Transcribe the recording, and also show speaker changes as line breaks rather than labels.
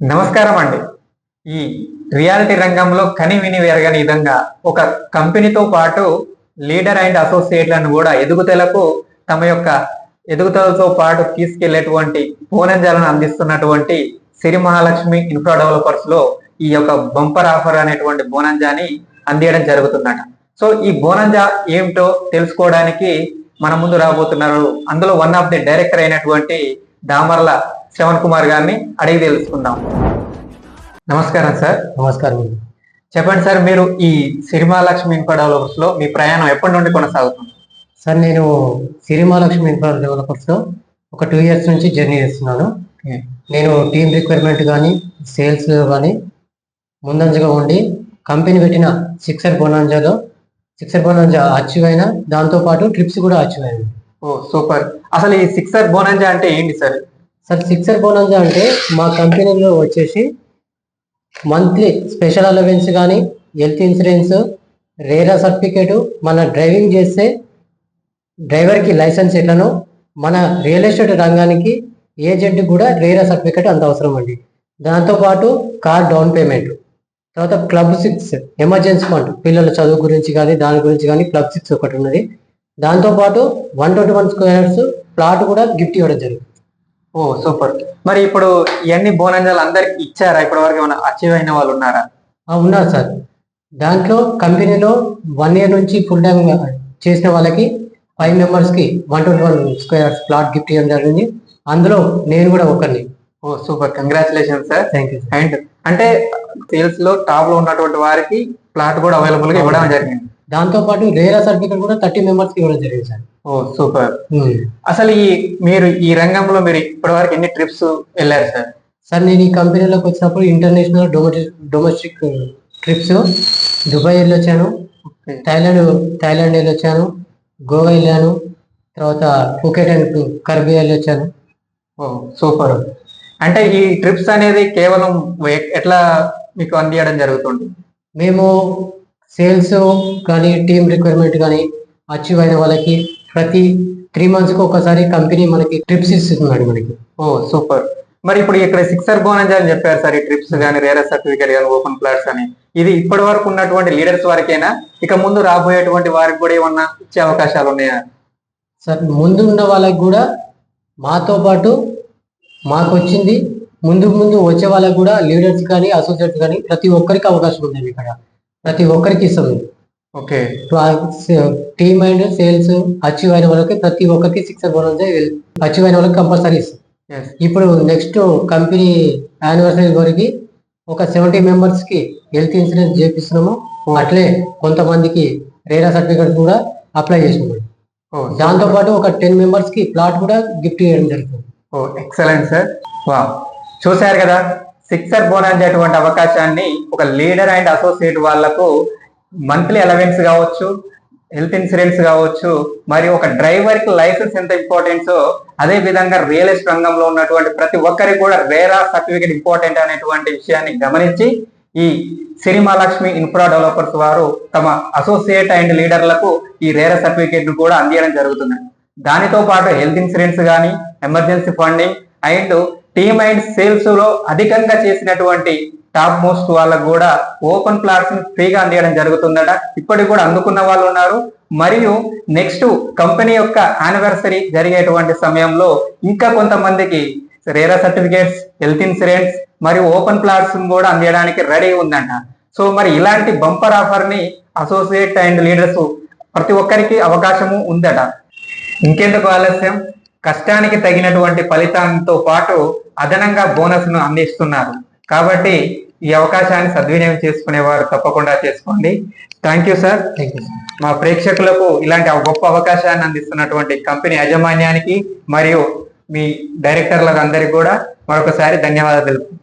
నమస్కారం అండి. ఈ రియాలిటీ రంగంలో కని విని ఎరగని విధంగా ఒక కంపెనీతో పాటు లీడర్ అండ్ అసోసియేట్లను కూడా ఎదుగుదలకు తమ యొక్క ఎదుగుదలతో పాటు తీసుకెళ్లేటువంటి బోనంజాలను అందిస్తున్నటువంటి సిరి మహాలక్ష్మి ఇన్ఫ్రా డెవలపర్స్ లో ఈ యొక్క బంపర్ ఆఫర్ అనేటువంటి బోనంజాని అందియడం జరుగుతుందట. సో ఈ బోనంజా ఏమిటో తెలుసుకోవడానికి మన ముందు రాబోతున్నారు. అందులో వన్ ఆఫ్ ది డైరెక్టర్ అయినటువంటి దామర్ల శ్రవణ్ కుమార్ గారిని అడిగి తెలుసుకుందాం. నమస్కారం సార్.
నమస్కారం.
చెప్పండి సార్, మీరు ఈ సిరి మహాలక్ష్మి ఇన్ఫ్రా డెవలపర్స్ లో మీ ప్రయాణం ఎప్పటి నుండి కొనసాగుతుంది?
సార్, నేను సిరి మహాలక్ష్మి ఇన్ఫ్రా డెవలపర్స్ లో ఒక 2 years నుంచి జర్నీ చేస్తున్నాను. నేను టీమ్ రిక్వైర్మెంట్ కానీ సేల్స్ కానీ ముందంజగా ఉండి కంపెనీ పెట్టిన సిక్సర్ బోనాంజా అచీవ్ అయినా, దాంతోపాటు ట్రిప్స్ కూడా అచీవ్ అయినా.
ఓ సూపర్. అసలు ఈ సిక్సర్ బోనాంజా అంటే ఏంటి సార్?
సార్, సిక్సర్ బోనాంజా అంటే మా కంపెనీలో వచ్చేసి మంత్లీ స్పెషల్ అలవెన్స్ కానీ, హెల్త్ ఇన్సూరెన్స్, రేరా సర్టిఫికేటు, మన డ్రైవింగ్ చేస్తే డ్రైవర్కి లైసెన్స్ ఎట్లనో మన రియల్ ఎస్టేట్ రంగానికి ఏజెంట్ కూడా రేరా సర్టిఫికేట్ అంత అవసరం అండి. దాంతోపాటు కార్ డౌన్ పేమెంట్, తర్వాత క్లబ్ 6 ఎమర్జెన్సీ ఫండ్, పిల్లల చదువు గురించి కానీ దాని గురించి కానీ క్లబ్ 6 ఒకటి ఉన్నది. దాంతోపాటు 121 squares ప్లాట్ కూడా గిఫ్ట్ ఇవ్వడం జరిగింది.
ఓ సూపర్. మరి ఇప్పుడు ఇవన్నీ బోనంజాలు అందరికి ఇచ్చారా? ఇప్పటి వరకు ఏమైనా అచీవ్ అయిన వాళ్ళు ఉన్నారా?
ఉన్నారు సార్. దాంట్లో కంపెనీలో 1 year నుంచి ఫుల్ టైం చేసిన వాళ్ళకి 5 members కి 121 squares ప్లాట్ గిఫ్ట్ ఇవ్వడం జరిగింది. అందులో నేను కూడా ఒకరిని.
Oh super, congratulation sir.
Thank you.
And అంటే సేల్స్ లో టాప్ లో ఉన్నటువంటి వారికి ప్లాట్ కూడా అవైలబుల్ గా ఇవ్వడం జరిగింది.
దాంతో పాటు రేరా సర్టిఫికేట్ కూడా 30 members కి ఇవ్వడం జరిగింది సార్.
ఓ సూపర్. అసలు మీరు ఈ రంగంలో మీరు ఇప్పటి వరకు ఎన్ని ట్రిప్స్ వెళ్ళారు సార్?
సార్, నేను ఈ కంపెనీలోకి వచ్చినప్పుడు ఇంటర్నేషనల్ డొమెస్టిక్ ట్రిప్స్ దుబాయ్ వెళ్ళొచ్చాను, థాయిలాండ్ వెళ్ళొచ్చాను, గోవా వెళ్ళాను, తర్వాత ఫుకెట్ అండ్ కర్బీ వెళ్ళొచ్చాను.
Oh super. అంటే ఈ ట్రిప్స్ అనేది కేవలం ఎట్లా మీకు అందియడం జరుగుతుంది?
మేము సేల్స్ కానీ టీమ్ రిక్వైర్మెంట్ కానీ అచీవ్ అయిన వాళ్ళకి ప్రతి 3 months కి ఒకసారి కంపెనీ మనకి ట్రిప్స్ ఇస్తున్నాడు మనకి.
ఓ సూపర్. మరి ఇప్పుడు ఇక్కడ సిక్సర్ బోనంజా అని చెప్పారు సార్, ఈ ట్రిప్స్ కానీ రేరా సర్టిఫికేట్ కానీ ఓపెన్ ప్లాట్స్ అని, ఇది ఇప్పటి వరకు ఉన్నటువంటి లీడర్స్ వారికైనా, ఇక ముందు రాబోయేటువంటి వారికి కూడా ఏమన్నా ఇచ్చే అవకాశాలు ఉన్నాయా?
సార్, ముందు ఉన్న వాళ్ళకి కూడా మాతో పాటు మాకు వచ్చింది, ముందు వచ్చే వాళ్ళకి కూడా లీడర్స్ కానీ అసోసియేట్స్ కానీ ప్రతి ఒక్కరికి అవకాశం ఉంది. ఇక్కడ ప్రతి ఒక్కరికి ఇస్తుంది.
Okay.
Team and sales achieve అయిన వాళ్ళకి ప్రతి ఒక్కరికి సిక్సర్ బోనస్ అచీవ్ అయిన వాళ్ళకి కంపల్సరీ ఇస్తుంది. ఇప్పుడు నెక్స్ట్ కంపెనీ యానివర్సరీ వరకు ఒక 70 members కి హెల్త్ ఇన్సూరెన్స్ చేపిస్తున్నాము. అట్లే కొంతమందికి రేరా సర్టిఫికేట్ కూడా అప్లై చేస్తున్నాము. దాంతో పాటు ఒక 10 members కి ప్లాట్ కూడా గిఫ్ట్ చేయడం జరుగుతుంది.
ఓ ఎక్సలెంట్ సార్. వా, చూశారు కదా, సిక్సర్ బోనస్ అటువంటి అవకాశాన్ని ఒక లీడర్ అండ్ అసోసియేట్ వాళ్లకు మంత్లీ అలవెన్స్ కావచ్చు, హెల్త్ ఇన్సూరెన్స్ కావచ్చు, మరి ఒక డ్రైవర్ కి లైసెన్స్ ఎంత ఇంపార్టెంట్సో అదే విధంగా రియల్ ఎస్టేట్ రంగంలో ఉన్నటువంటి ప్రతి ఒక్కరికి కూడా రేరా సర్టిఫికేట్ ఇంపార్టెంట్ అనేటువంటి విషయాన్ని గమనించి ఈ సిరి మహాలక్ష్మి ఇన్ఫ్రా డెవలపర్స్ వారు తమ అసోసియేట్ అండ్ లీడర్లకు ఈ రేరా సర్టిఫికేట్ ను కూడా అందించడం జరుగుతుంది. దానితో పాటు హెల్త్ ఇన్సూరెన్స్ కానీ, emergency funding and team and sales లో అధికంగా చేసినటువంటి టాప్ మోస్ట్ వాళ్ళకు కూడా ఓపెన్ ప్లాట్స్ ఫ్రీగా అందించడం జరుగుతుందట. ఇప్పటికి కూడా అందుకున్న వాళ్ళు ఉన్నారు. మరియు నెక్స్ట్ కంపెనీ యొక్క యానివర్సరీ జరిగేటువంటి సమయంలో ఇంకా కొంతమందికి రేరా సర్టిఫికేట్స్, హెల్త్ ఇన్సూరెన్స్ మరియు ఓపెన్ ప్లాట్స్ కూడా అందించడానికి రెడీ ఉందంట. సో మరి ఇలాంటి బంపర్ ఆఫర్ ని అసోసియేట్ అండ్ లీడర్స్ ప్రతి ఒక్కరికి అవకాశము ఉందట. ఇంకెందుకు ఆలస్యం, కష్టానికి తగినటువంటి ఫలితంతో పాటు అదనంగా బోనస్ ను అందిస్తున్నారు. కాబట్టి ఈ అవకాశాన్ని సద్వినియోగం చేసుకునేవారు తప్పకుండా చేసుకోండి. Thank you sir. మా ప్రేక్షకులకు ఇలాంటి గొప్ప అవకాశాన్ని అందిస్తున్నటువంటి కంపెనీ యాజమాన్యానికి మరియు మీ డైరెక్టర్లకు అందరికీ కూడా మరొకసారి ధన్యవాదాలు తెలుపుతున్నాను.